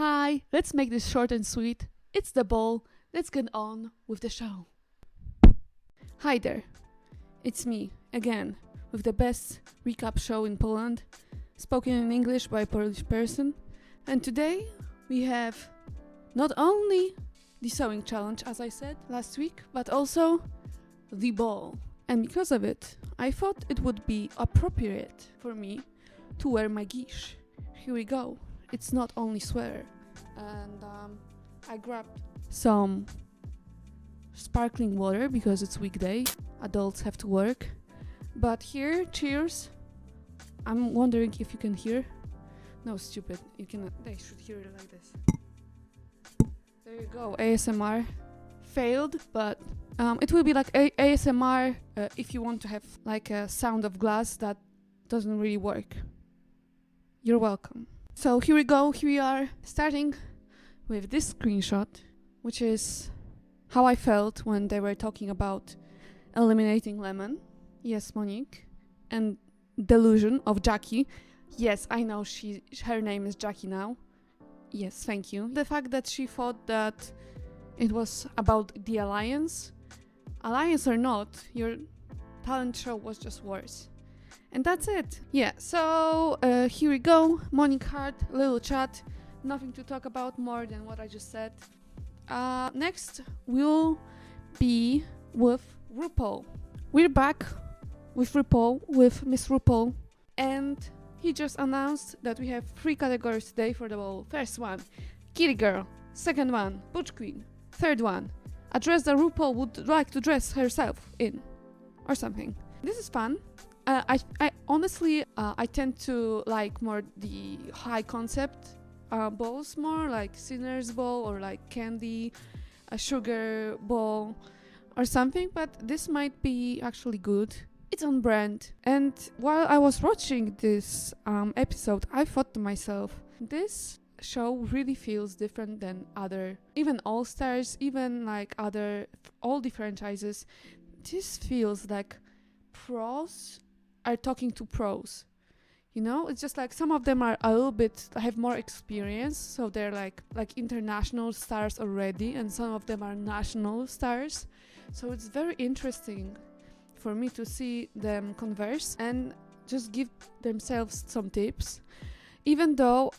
Hi, let's make this short and sweet. It's the ball. Let's get on with the show. Hi there. It's me, again, with the best recap show in Poland, spoken in English by a Polish person. And today we have not only the sewing challenge, as I said last week, but also the ball. And because of it, I thought it would be appropriate for me to wear my guiche. Here we go. It's not only sweater. And I grabbed some sparkling water because it's weekday. Adults have to work. But here, cheers. I'm wondering if you can hear. No, stupid. You cannot. They should hear it like this. There you go. ASMR failed, but it will be like ASMR if you want to have like a sound of glass that doesn't really work. You're welcome. So here we go. Here we are, starting with this screenshot, which is how I felt when they were talking about eliminating Lemon. Yes, Monique. And delusion of Jackie. Yes, I know her name is Jackie now. Yes, thank you. The fact that she thought that it was about the alliance or not, your talent show was just worse. And that's it. Yeah, so here we go. Morning heart, little chat. Nothing to talk about more than what I just said. Next, we'll be with RuPaul. We're back with RuPaul, with Miss RuPaul. And he just announced that we have 3 categories today for the ball. First one, Kitty Girl. Second one, Butch Queen. Third one, a dress that RuPaul would like to dress herself in. Or something. This is fun. I honestly, I tend to like more the high concept balls more, like Sinner's Ball or like Candy, a Sugar Ball or something, but this might be actually good. It's on brand. And while I was watching this episode, I thought to myself, this show really feels different than other, even All Stars, even like all the franchises. This feels like pros are talking to pros. You know, it's just like some of them are a little bit, have more experience, so they're like international stars already, and some of them are national stars. So it's very interesting for me to see them converse and just give themselves some tips. Even though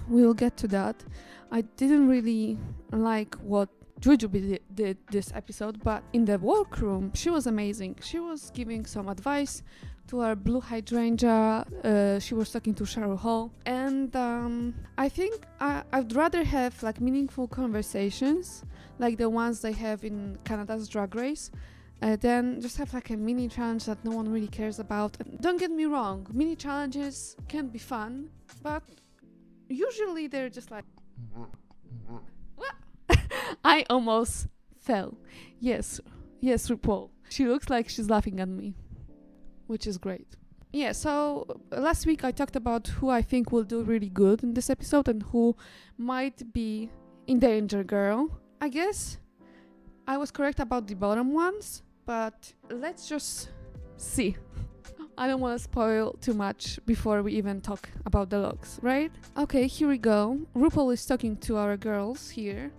we'll get to that, I didn't really like what Jujubi did this episode, but in the workroom, she was amazing. She was giving some advice to our blue hydrangea. She was talking to Cheryl Hall, and I think I'd rather have like meaningful conversations, like the ones they have in Canada's Drag Race, than just have like a mini challenge that no one really cares about. And don't get me wrong, mini challenges can be fun, but usually they're just like. I almost fell. Yes, RuPaul. She looks like she's laughing at me, which is great. Yeah, so last week I talked about who I think will do really good in this episode and who might be in danger, girl. I guess I was correct about the bottom ones, but let's just see. I don't want to spoil too much before we even talk about the looks, right? Okay, here we go. RuPaul is talking to our girls here.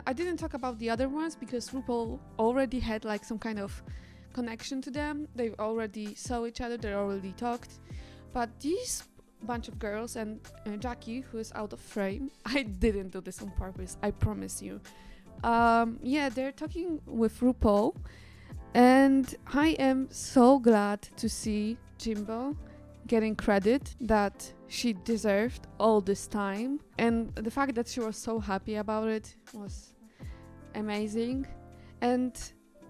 I didn't talk about the other ones because RuPaul already had like some kind of connection to them. They already saw each other, they already talked. But these bunch of girls and Jackie, who is out of frame, I didn't do this on purpose, I promise you. They're talking with RuPaul, and I am so glad to see Jimbo getting credit that she deserved all this time, and the fact that she was so happy about it was amazing. And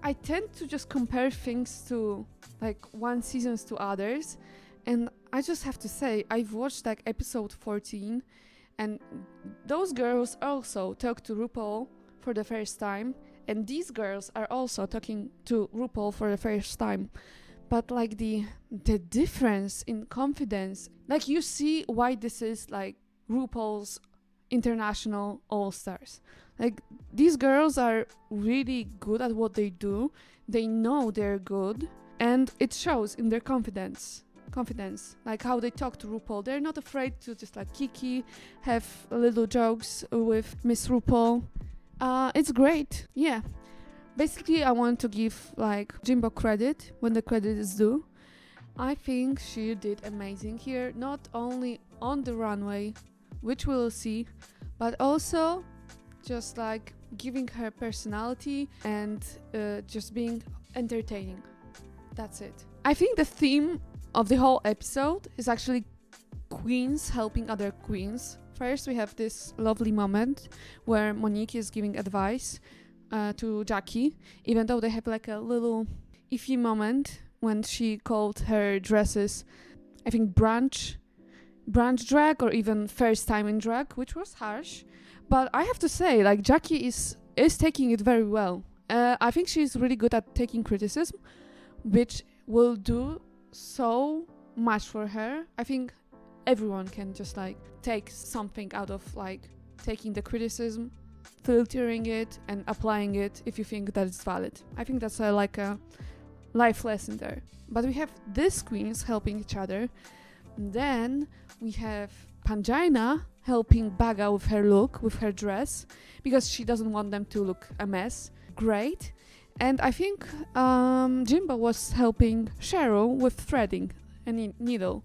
I tend to just compare things to like one seasons to others, and I just have to say I've watched like episode 14, and those girls also talked to RuPaul for the first time, and these girls are also talking to RuPaul for the first time. But like the difference in confidence, like you see why this is like RuPaul's international all-stars. Like these girls are really good at what they do. They know they're good, and it shows in their confidence. confidence, like how they talk to RuPaul. They're not afraid to just like kiki, have little jokes with Miss RuPaul. It's great. Yeah. Basically, I want to give like Jimbo credit when the credit is due. I think she did amazing here, not only on the runway, which we'll see, but also just like giving her personality and just being entertaining. That's it. I think the theme of the whole episode is actually queens helping other queens. First, we have this lovely moment where Monique is giving advice to Jackie, even though they have like a little iffy moment when she called her dresses, I think brunch drag, or even first time in drag, which was harsh. But I have to say, like, Jackie is taking it very well. I think she's really good at taking criticism, which will do so much for her. I think everyone can just like take something out of like taking the criticism, filtering it and applying it if you think that it's valid. I think that's like a life lesson there. But we have these queens helping each other. Then we have Pangina helping Baga with her look, with her dress, because she doesn't want them to look a mess. Great. And I think Jimbo was helping Cheryl with threading a needle.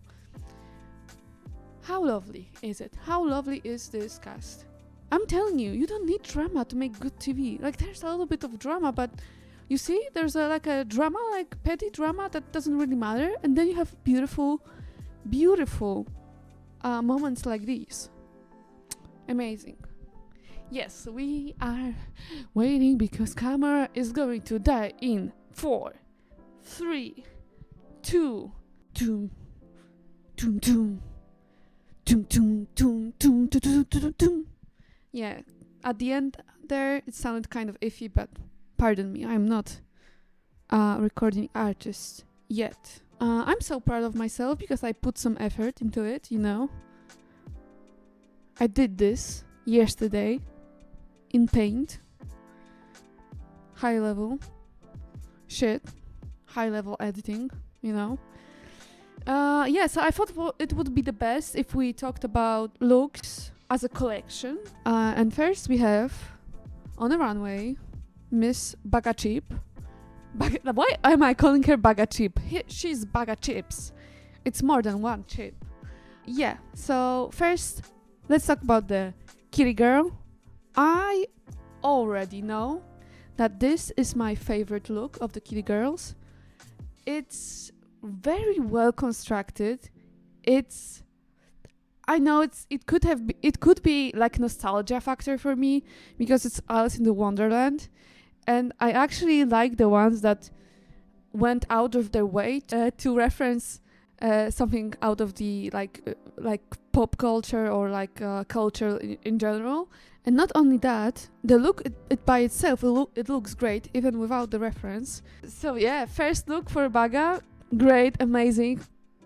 How lovely is it? How lovely is this cast? I'm telling you, you don't need drama to make good TV. Like, there's a little bit of drama, but you see, there's a drama, like petty drama that doesn't really matter, and then you have beautiful moments like these. Amazing. Yes, we are waiting because camera is going to die in 4, 3, 2, doom, doom, doom, doom, doom, doom, doom, doom, doom, doom. Yeah, at the end there it sounded kind of iffy, but pardon me, I'm not a recording artist yet. I'm so proud of myself because I put some effort into it, you know. I did this yesterday in Paint. High level shit. High level editing, you know. So I thought it would be the best if we talked about looks as a collection. And first we have, on the runway, Miss Baga Chip. Why am I calling her Baga Chip? She's Baga Chips. It's more than one chip. Yeah, so first, let's talk about the kitty girl. I already know that this is my favorite look of the kitty girls. It's very well constructed. I know it could be like nostalgia factor for me because it's Alice in the Wonderland, and I actually like the ones that went out of their way to reference something out of the like pop culture or like culture in general. And not only that, the look it by itself it looks great even without the reference. So yeah, first look for Baga, great, amazing,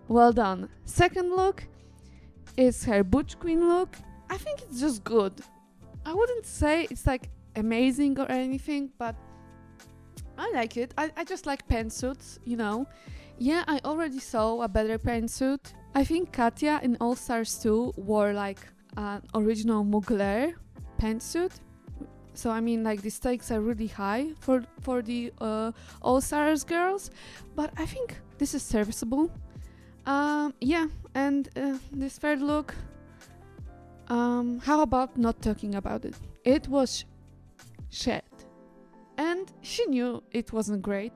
well done. Second look is her Butch Queen look. I think it's just good. I wouldn't say it's like amazing or anything, but I like it. I just like pantsuits, you know. Yeah, I already saw a better pantsuit. I think Katya in All Stars 2 wore like an original Mugler pantsuit. So I mean, like, the stakes are really high for the All Stars girls, but I think this is serviceable. And this third look, how about not talking about it? It was shit. And she knew it wasn't great,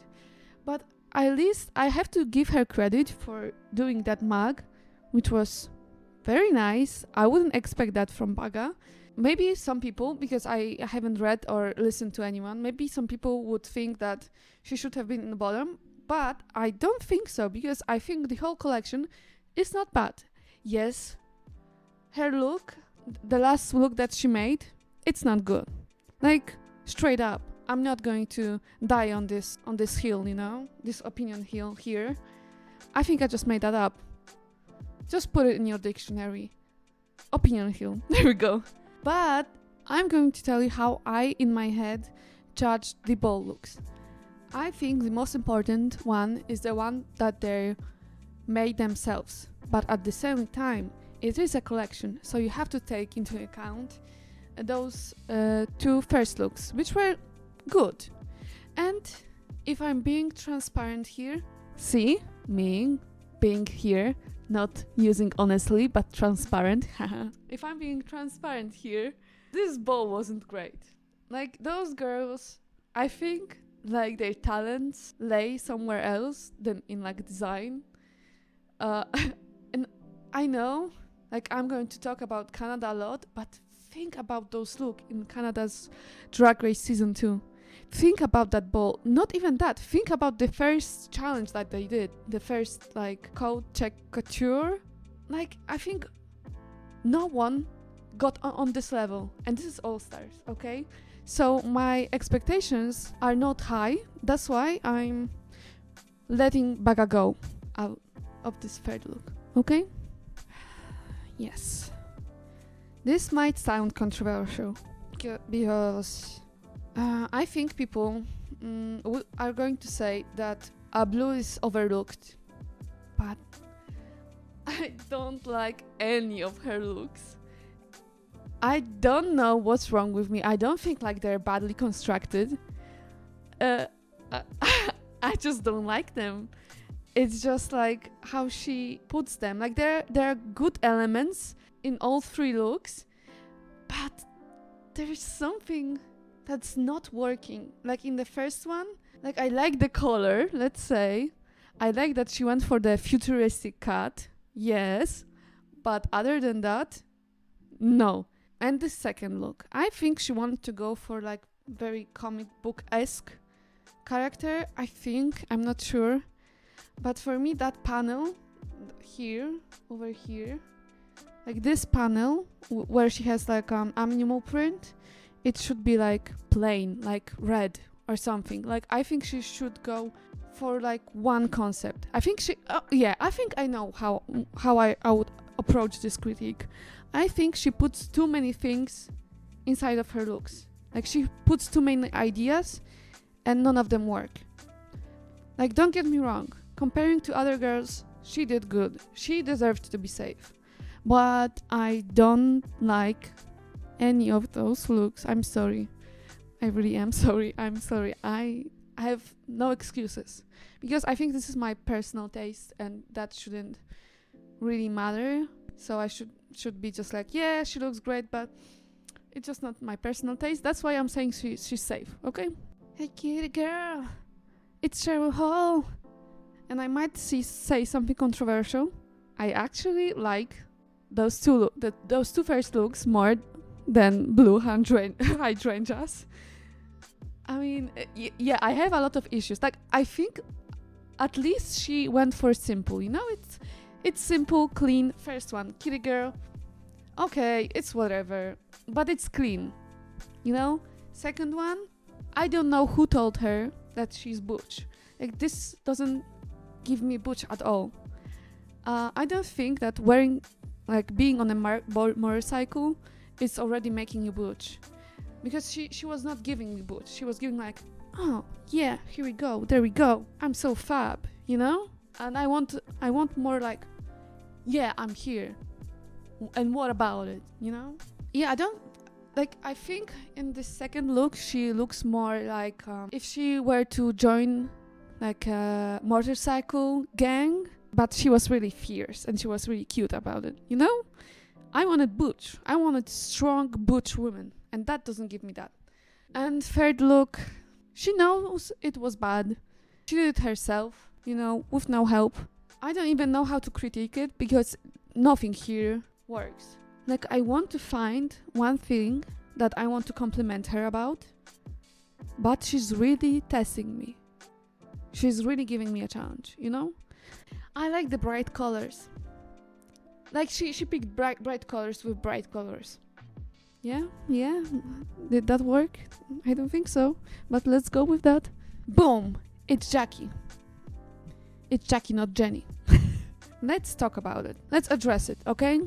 but at least I have to give her credit for doing that mug, which was very nice. I wouldn't expect that from Baga. Maybe some people, because I haven't read or listened to anyone, maybe some people would think that she should have been in the bottom, but I don't think so, because I think the whole collection is not bad. Yes, her look, the last look that she made, it's not good. Like, straight up, I'm not going to die on this hill, you know, this opinion hill here. I think I just made that up. Just put it in your dictionary. Opinion hill. There we go. But I'm going to tell you how I, in my head, judged the ball looks. I think the most important one is the one that they're made themselves. But at the same time, it is a collection, so you have to take into account those two first looks, which were good. And if I'm being transparent here, see, me being here, not using honestly, but transparent. If I'm being transparent here, this ball wasn't great. Like, those girls, I think, like, their talents lay somewhere else than in, like, design. And I know, like, I'm going to talk about Canada a lot, but think about those looks in Canada's Drag Race Season 2. Think about that ball. Not even that. Think about the first challenge that they did. The first, like, coat check couture. Like, I think no one got on this level. And this is All Stars, okay? So my expectations are not high. That's why I'm letting Baga go out of this third look, okay? Yes. This might sound controversial because I think people are going to say that blue is overlooked, but I don't like any of her looks. I don't know what's wrong with me. I don't think like they're badly constructed. I just don't like them. It's just like how she puts them. Like there are good elements in all three looks, but there's something that's not working. Like in the first one, like I like the color, let's say. I like that she went for the futuristic cut. Yes. But other than that, no. And the second look, I think she wanted to go for like very comic book-esque character. I think, I'm not sure. But for me, that panel here, over here, like this panel where she has like animal print, it should be like plain, like red or something. Like I think she should go for like one concept. I think I think I know how I would approach this critique. I think she puts too many things inside of her looks. Like she puts too many ideas and none of them work. Like don't get me wrong, comparing to other girls, she did good. She deserved to be safe. But I don't like any of those looks. I'm sorry. I really am sorry. I'm sorry. I have no excuses. Because I think this is my personal taste and that shouldn't really matter. So I should be just like, yeah, she looks great, but it's just not my personal taste. That's why I'm saying she's safe, okay? Hey kitty girl, it's Cheryl Hall. And I might say something controversial. I actually like those two first looks more than blue hydrangeas. I mean, yeah, I have a lot of issues. Like, I think at least she went for simple, you know? It's simple, clean. First one, kitty girl. Okay, it's whatever. But it's clean, you know? Second one, I don't know who told her that she's butch. Like, this doesn't give me butch at all. I don't think that being on a motorcycle is already making you butch. Because she was not giving me butch. She was giving like, oh, yeah, here we go, there we go. I'm so fab, you know? And I want more like, yeah, I'm here. And what about it, you know? Yeah, I think in the second look, she looks more like if she were to join like a motorcycle gang, but she was really fierce and she was really cute about it, you know? I wanted butch. I wanted strong butch women, and that doesn't give me that. And third look, she knows it was bad. She did it herself, you know, with no help. I don't even know how to critique it because nothing here works. Like, I want to find one thing that I want to compliment her about, but she's really testing me. She's really giving me a challenge, you know? I like the bright colors. Like, she picked bright colors with bright colors. Yeah? Did that work? I don't think so, but let's go with that. Boom! It's Jackie. It's Jackie, not Jenny. Let's talk about it. Let's address it, okay?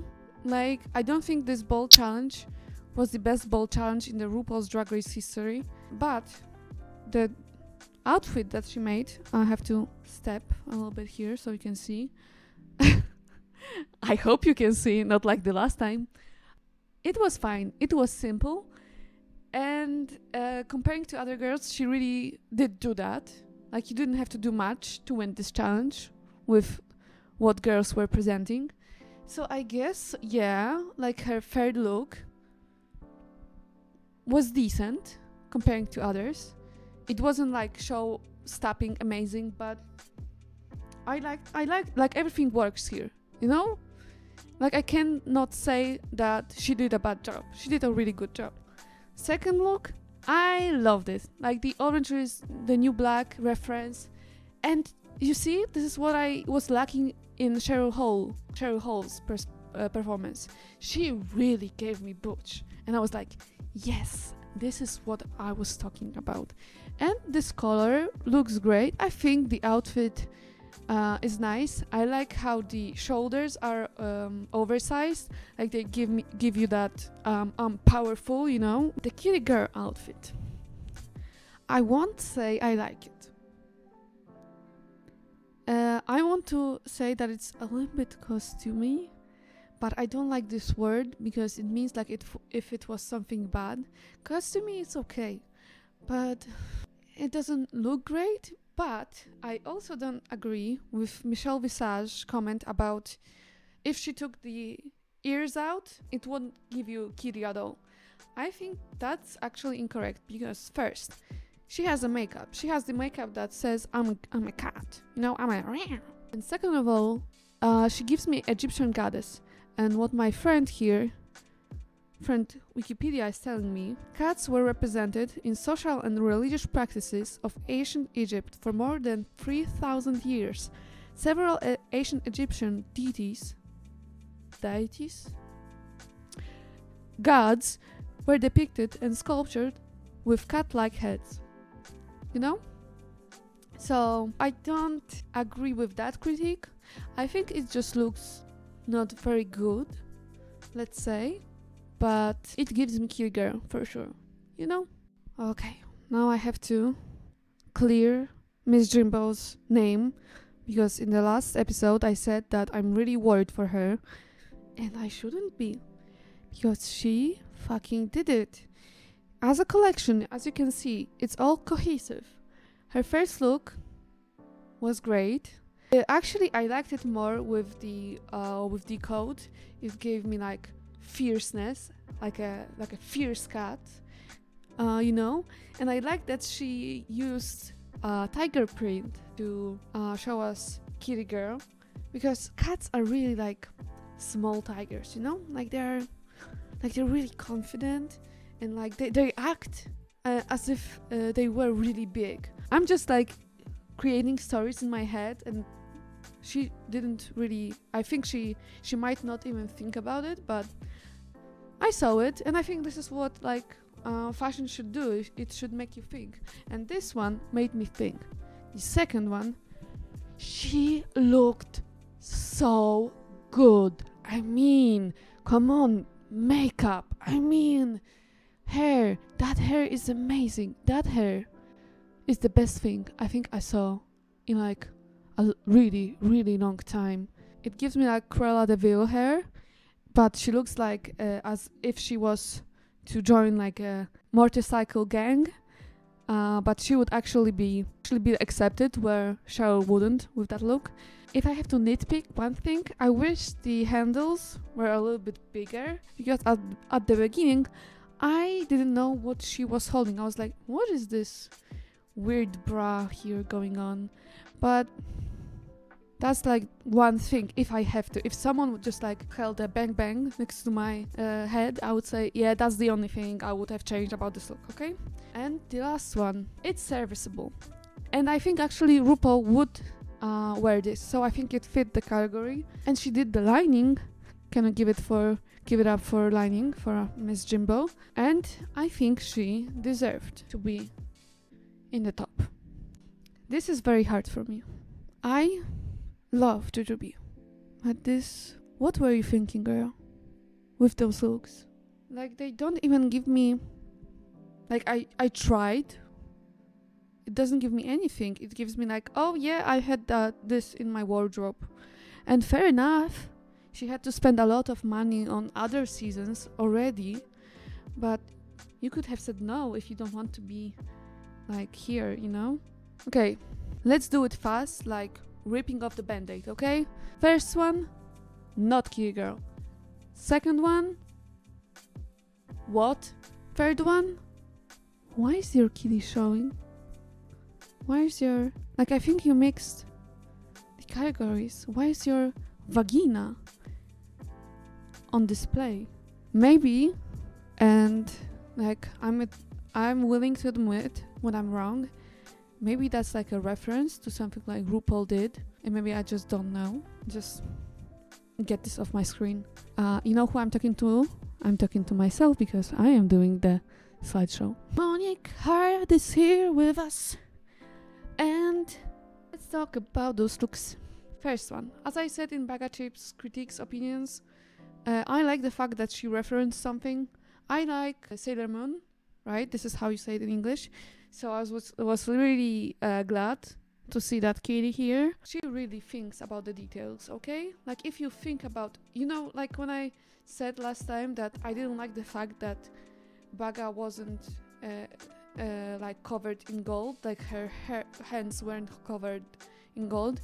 Like, I don't think this ball challenge was the best ball challenge in the RuPaul's Drag Race history, but the outfit that she made, I have to step a little bit here so you can see. I hope you can see, not like the last time. It was fine. It was simple. And comparing to other girls, she really did do that. Like, you didn't have to do much to win this challenge with what girls were presenting. So I guess, yeah, like her third look was decent comparing to others. It wasn't like show-stopping amazing, but I like everything works here, you know? Like, I cannot say that she did a bad job. She did a really good job. Second look, I loved it. Like, the orange is the new black reference. And you see, this is what I was lacking in Cheryl Hall's performance. She really gave me butch. And I was like, yes, this is what I was talking about. And this color looks great. I think the outfit is nice. I like how the shoulders are oversized. Like, they give you that powerful, you know. The kitty girl outfit, I won't say I like it. I want to say that it's a little bit costumey, but I don't like this word because it means like if it was something bad. Costumey is okay, but it doesn't look great. But I also don't agree with Michelle Visage's comment about if she took the ears out, it wouldn't give you kitty at all. I think that's actually incorrect because first, she has a makeup. She has the makeup that says I'm a cat. You know, I'm a rare. And second of all, she gives me Egyptian goddess. And what my friend Wikipedia is telling me, cats were represented in social and religious practices of ancient Egypt for more than 3,000 years. Several ancient Egyptian gods were depicted and sculptured with cat-like heads. You know? So I don't agree with that critique. I think it just looks not very good, let's say. But it gives me kitty girl for sure, you know? Okay, now I have to clear Miss Jimbo's name because in the last episode I said that I'm really worried for her, and I shouldn't be because she fucking did it. As a collection, as you can see, it's all cohesive. Her first look was great. Actually, I liked it more with the coat. It gave me like fierceness, like a fierce cat, you know. And I like that she used tiger print to show us kitty girl, because cats are really like small tigers, you know, like they're really confident and like they act as if they were really big. I'm just like creating stories in my head, and she didn't really. I think she might not even think about it, but I saw it, and I think this is what like fashion should do. It should make you think, and this one made me think. The second one, she looked so good. I mean, come on, makeup. I mean, hair. That hair is amazing. That hair is the best thing I think I saw in like a really, really long time. It gives me like Cruella de Vil hair, but she looks like as if she was to join like a motorcycle gang, but she would actually be accepted where Cheryl wouldn't with that look. If I have to nitpick one thing, I wish the handles were a little bit bigger, because at the beginning I didn't know what she was holding. I was like, what is this weird bra here going on? But that's like one thing. If someone would just like held a bang bang next to my head, I would say, yeah, that's the only thing I would have changed about this look, okay? And the last one, it's serviceable. And I think actually RuPaul would wear this, so I think it fit the category. And she did the lining. Can I give it up for lining for Miss Jimbo? And I think she deserved to be in the top. This is very hard for me. I love Jujubee, but this, what were you thinking, girl, with those looks? Like, they don't even give me, like, I tried. It doesn't give me anything. It gives me like, oh yeah, I had this in my wardrobe. And fair enough, she had to spend a lot of money on other seasons already, but you could have said no if you don't want to be like here, you know? Okay, let's do it fast, like ripping off the band-aid, okay? First one, not kitty girl. Second one, what? Third one, why is your kitty showing? Why is your... Like, I think you mixed the categories. Why is your vagina on display? Maybe, and like I'm willing to admit when I'm wrong. Maybe that's like a reference to something like RuPaul did, and maybe I just don't know. Just get this off my screen. You know who I'm talking to? I'm talking to myself because I am doing the slideshow. Monique Hart is here with us, and let's talk about those looks. First one, as I said in Baga Chips critiques opinions, I like the fact that she referenced something. I like Sailor Moon, right? This is how you say it in English. So I was really glad to see that Katie here. She really thinks about the details, okay? Like if you think about, you know, like when I said last time that I didn't like the fact that Baga wasn't like covered in gold, like her hands weren't covered in gold.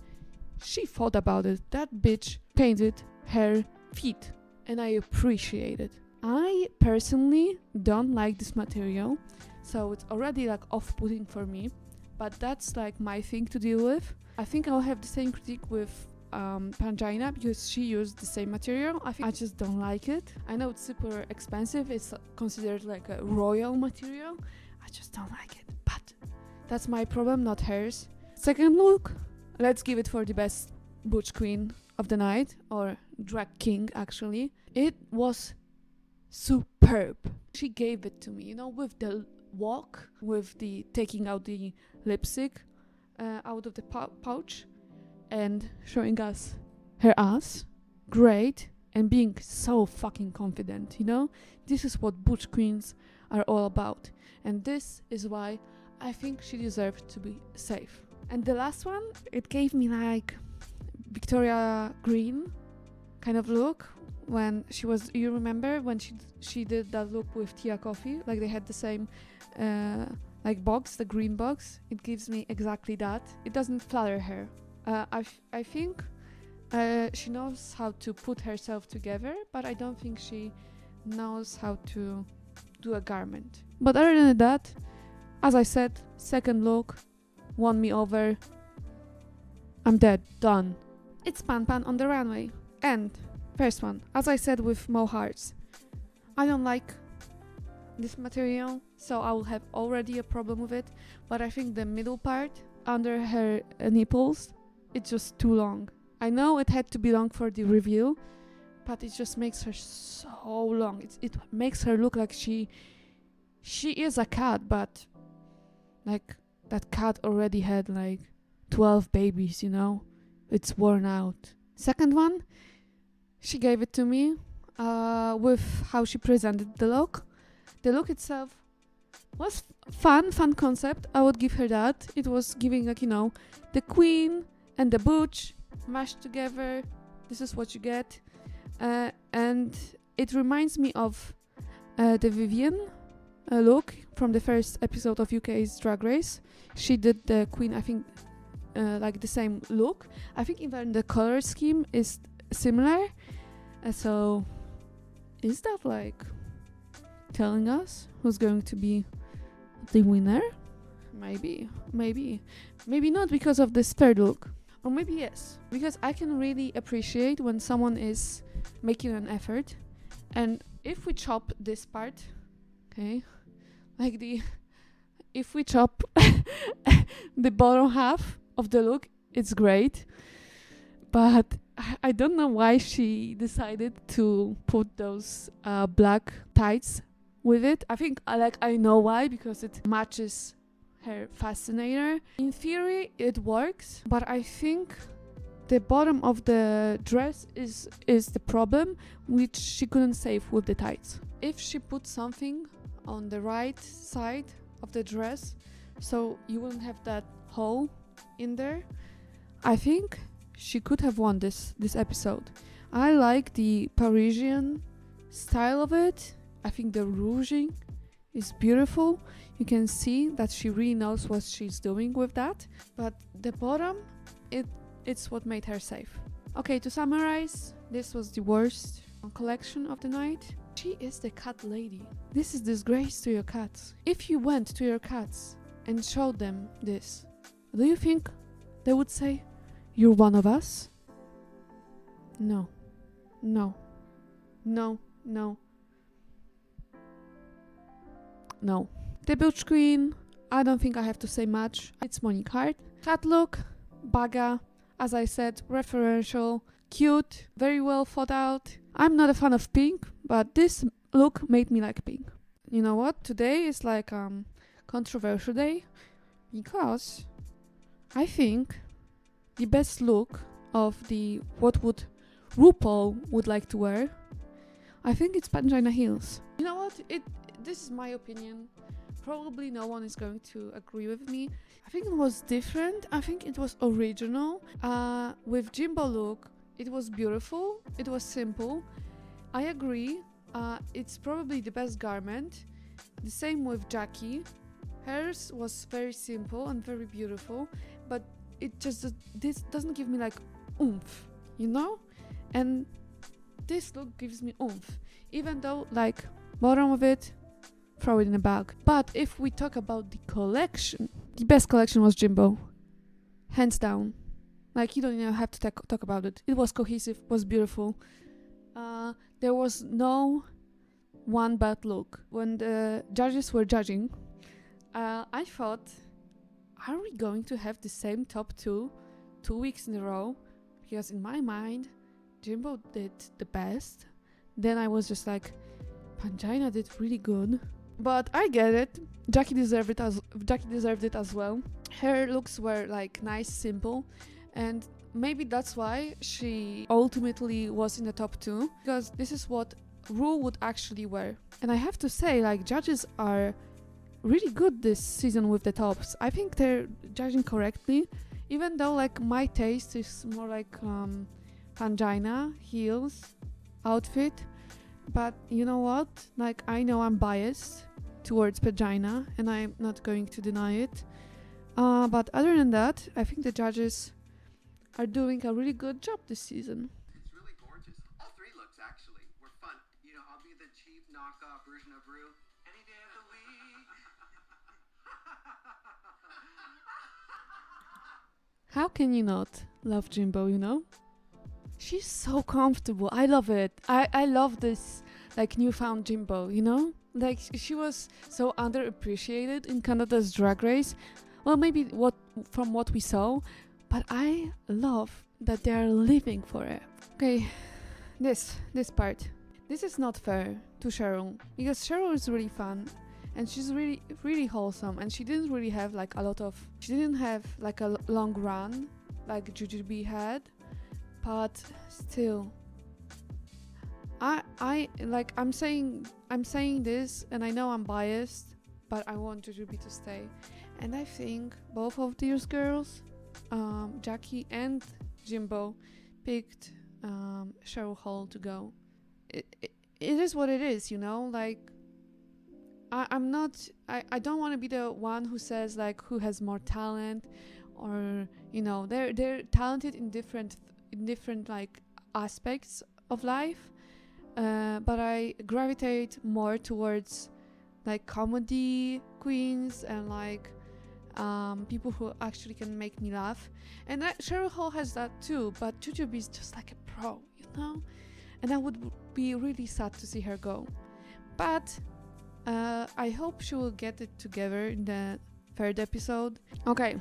She thought about it. That bitch painted her feet, and I appreciate it. I personally don't like this material, so it's already like off-putting for me, but that's like my thing to deal with. I think I'll have the same critique with Pangina because she used the same material. I just don't like it. I know it's super expensive, it's considered like a royal material. I just don't like it, but that's my problem, not hers. Second look, let's give it for the best butch queen of the night, or drag king actually. It was superb. She gave it to me, you know, with the walk, with the taking out the lipstick out of the pouch and showing us her ass. Great. And being so fucking confident, you know? This is what butch queens are all about. And this is why I think she deserved to be safe. And the last one, it gave me like Victoria Green kind of look when she was, you remember when she did that look with Tia Coffee, like they had the same like box, the green box. It gives me exactly that. It doesn't flatter her. I think she knows how to put herself together, but I don't think she knows how to do a garment. But other than that, as I said, second look won me over. I'm dead, done. It's Pan Pan on the runway. And first one, as I said with Mo Hearts, I don't like this material, so I will have already a problem with it. But I think the middle part under her nipples, it's just too long. I know it had to be long for the review, but it just makes her so long. It makes her look like she is a cat, but like that cat already had like 12 babies, you know? It's worn out. Second one, she gave it to me with how she presented the look. The look itself was fun concept. I would give her that. It was giving like, you know, the queen and the butch mashed together. This is what you get. And it reminds me of the Vivienne look from the first episode of UK's Drag Race. She did the queen, I think, like the same look. I think even the color scheme is similar. So is that like telling us who's going to be the winner? Maybe not because of the third look, or maybe yes, because I can really appreciate when someone is making an effort. And if we chop this part, okay, like if we chop the bottom half of the look, it's great, but I don't know why she decided to put those black tights with it. I think I know why, because it matches her fascinator. In theory it works, but I think the bottom of the dress is the problem, which she couldn't save with the tights. If she put something on the right side of the dress so you wouldn't have that hole in there, I think she could have won this episode. I like the Parisian style of it. I think the rouging is beautiful. You can see that she really knows what she's doing with that. But the bottom, it's what made her safe. Okay, to summarize, this was the worst collection of the night. She is the cat lady. This is disgrace to your cats. If you went to your cats and showed them this, do you think they would say, "You're one of us"? No. No. No. No. No. Debauch Queen, I don't think I have to say much. It's Monique Hart. Cat look, Baga, as I said, referential, cute, very well thought out. I'm not a fan of pink, but this look made me like pink. You know what? Today is like controversial day because I think the best look of the what would RuPaul would like to wear, I think it's Pangina heels. You know what? This is my opinion. Probably no one is going to agree with me. I think it was different. I think it was original. With Jimbo look, it was beautiful. It was simple. I agree. It's probably the best garment. The same with Jackie. Hers was very simple and very beautiful, but this doesn't give me like oomph, you know? And this look gives me oomph, even though like bottom of it, throw it in a bag. But if we talk about the collection, the best collection was Jimbo, hands down. Like, you don't even have to talk about it. It was cohesive, was beautiful. There was no one bad look. When the judges were judging, I thought, are we going to have the same top 2 weeks in a row? Because in my mind, Jimbo did the best. Then I was just like, Pangina did really good. But I get it. Jackie deserved it as well. Her looks were like nice, simple, and maybe that's why she ultimately was in the top 2, because this is what Ru would actually wear. And I have to say, like, judges are really good this season with the tops. I think they're judging correctly, even though like my taste is more like Pangina heels outfit. But you know what? Like, I know I'm biased towards Pangina, and I'm not going to deny it. But other than that, I think the judges are doing a really good job this season. It's really gorgeous. All 3 looks actually were fun. You know, I'll be the cheap knockoff version of Rue any day of the week. How can you not love Jimbo, you know? She's so comfortable. I love it. I love this like newfound Jimbo, you know? Like, she was so underappreciated in Canada's Drag Race. Well, maybe from what we saw, but I love that they are living for it. Okay, this part. This is not fair to Cheryl, because Cheryl is really fun and she's really, really wholesome, and she didn't really have like she didn't have like a long run like Jujubee had, but still, I'm saying this, and I know I'm biased, but I want Jujubee to stay. And I think both of these girls, Jackie and Jimbo, picked Cheryl Hall to go. It is what it is, you know? Like, I don't want to be the one who says like who has more talent, or, you know, they're talented in different like aspects of life, but I gravitate more towards like comedy queens and like people who actually can make me laugh. And Cheryl Hall has that too, but Jujubee is just like a pro, you know? And I would be really sad to see her go. But I hope she will get it together in the 3rd episode. Okay,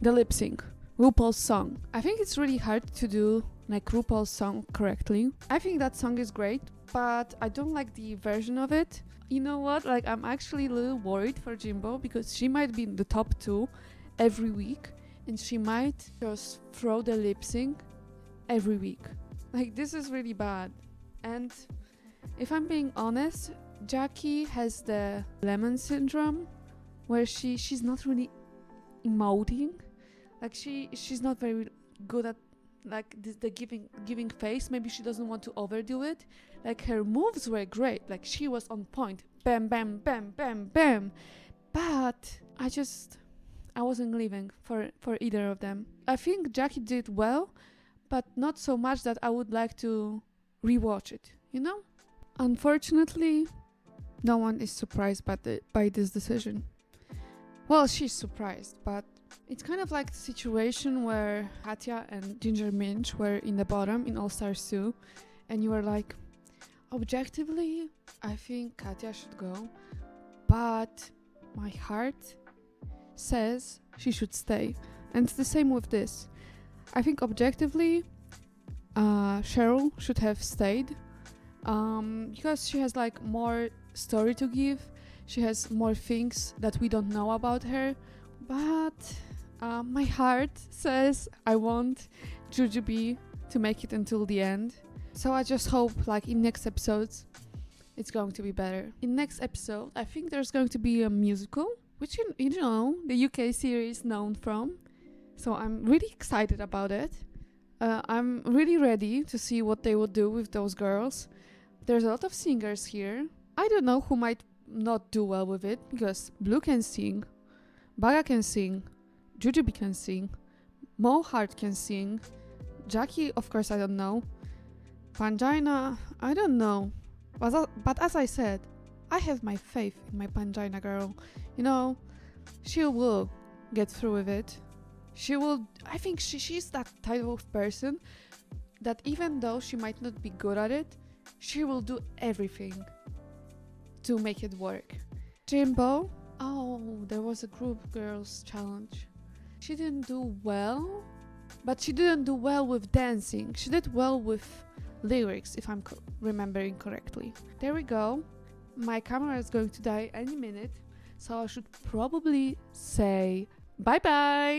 the lip sync. RuPaul's song. I think it's really hard to do like RuPaul's song correctly. I think that song is great, but I don't like the version of it. You know what? Like, I'm actually a little worried for Jimbo, because she might be in the top 2 every week, and she might just throw the lip sync every week. Like, this is really bad. And if I'm being honest, Jackie has the lemon syndrome, where she's not really emoting. Like, she's not very good at like the giving face. Maybe she doesn't want to overdo it. Like her moves were great. Like she was on point. Bam, bam, bam, bam, bam. But I wasn't living for either of them. I think Jackie did well, but not so much that I would like to rewatch it, you know? Unfortunately, no one is surprised by this decision. Well, she's surprised, but it's kind of like the situation where Katya and Ginger Minch were in the bottom in All Stars 2, and you were like, objectively, I think Katya should go, but my heart says she should stay. And it's the same with this. I think objectively, Cheryl should have stayed, because she has like more story to give. She has more things that we don't know about her. But my heart says I want Jujubee to make it until the end. So I just hope like in next episodes it's going to be better. In next episode, I think there's going to be a musical, which you know the UK series known from. So I'm really excited about it. I'm really ready to see what they will do with those girls. There's a lot of singers here. I don't know who might not do well with it, because Blue can sing, Baga can sing, Jujubee can sing, Mo Hart can sing, Jackie, of course, I don't know, Pangina, I don't know. But as I said, I have my faith in my Pangina girl. You know, she will get through with it. She will. I think she's that type of person that even though she might not be good at it, she will do everything to make it work. Jimbo, there was a group girls challenge. She didn't do well, but she didn't do well with dancing. She did well with lyrics, if I'm remembering correctly. There we go. My camera is going to die any minute, so I should probably say bye bye.